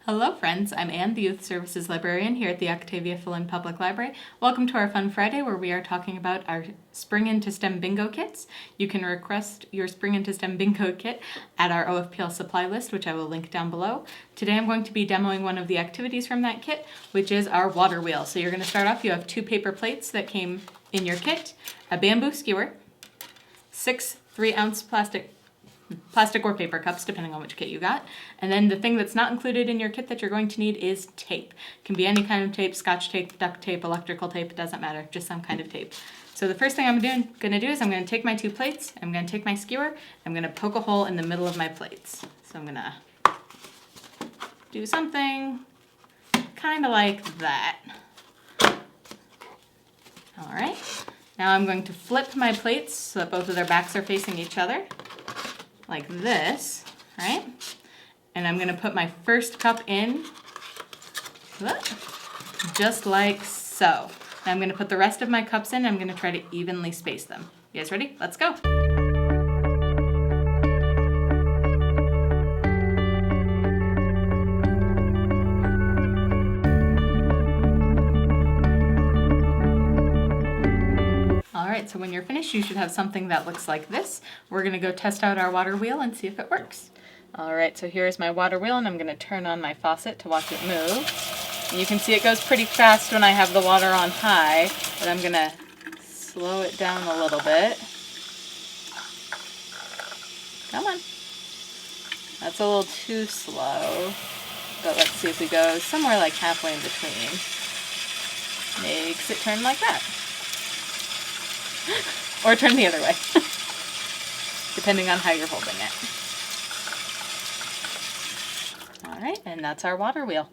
Hello friends, I'm Anne, the Youth Services Librarian here at the Octavia Fullen Public Library. Welcome to our Fun Friday where we are talking about our Spring into STEM Bingo kits. You can request your Spring into STEM Bingo kit at our OFPL supply list, which I will link down below. Today I'm going to be demoing one of the activities from that kit, which is our water wheel. So you're going to start off, you have 2 paper plates that came in your kit, a bamboo skewer, 6 3-ounce plastic or paper cups, depending on which kit you got. And then the thing that's not included in your kit that you're going to need is tape. It can be any kind of tape, scotch tape, duct tape, electrical tape, it doesn't matter, just some kind of tape. So the first thing I'm gonna do is I'm gonna take my 2 plates, I'm gonna take my skewer, I'm gonna poke a hole in the middle of my plates. So I'm gonna do something kind of like that. All right, now I'm going to flip my plates so that both of their backs are facing each other, like this, right? And I'm gonna put my first cup in, just like so. Now I'm gonna put the rest of my cups in, and I'm gonna try to evenly space them. You guys ready? Let's go. Alright, so when you're finished, you should have something that looks like this. We're gonna go test out our water wheel and see if it works. Alright, so here's my water wheel, and I'm gonna turn on my faucet to watch it move. And you can see it goes pretty fast when I have the water on high, but I'm gonna slow it down a little bit. Come on. That's a little too slow, but let's see if we go somewhere like halfway in between. Makes it turn like that. Or turn the other way, depending on how you're holding it. All right, and that's our water wheel.